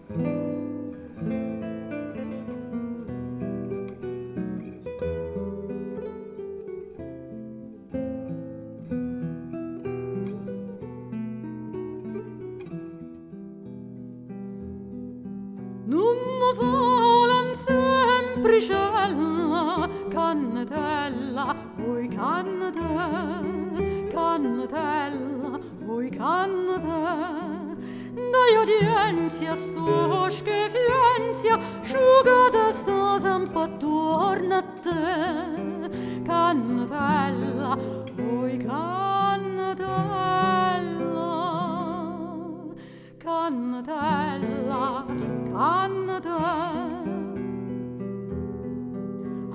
Non mi volan sempricella cannatella, oi cannata, cannatella, oi cannata. Dai udienzia sto schefienzia, sciugata sta sempre attorno a te. Cannatella, oi cannatella, cannatella, cannatella.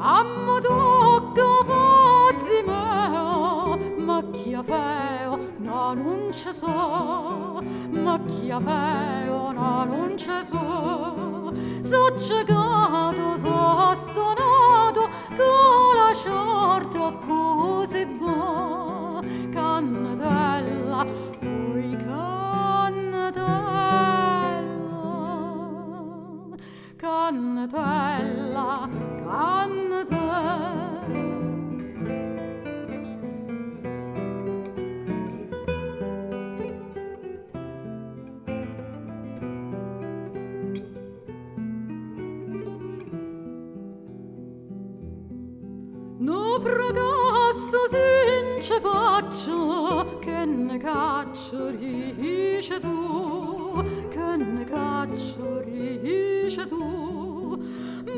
Ammo tocca fazzi meo, ma chi ha feo, no non ci so, ma chi ha feo, no non ci so. So ciecato, so stonato, con la sorte così buona. Cannatella, oi cannatella, cannatella, cannatella. No fracassa since faccio, che ne caccio rice tu, che ne caccio rice tu.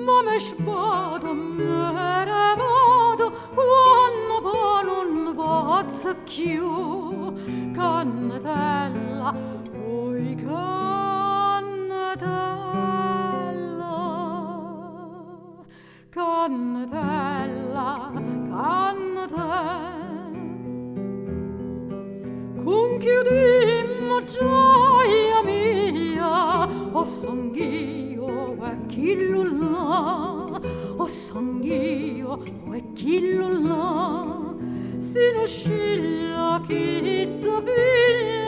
Ma me spada me ne vado, quando poi non posso più. Cannatella, oi cannatella, cannatella, cannatella. Conchiudimmo gioia mia, o sangh'io e chillo là, o sangh'io e chillo là. Si non scilla chi ti piglia,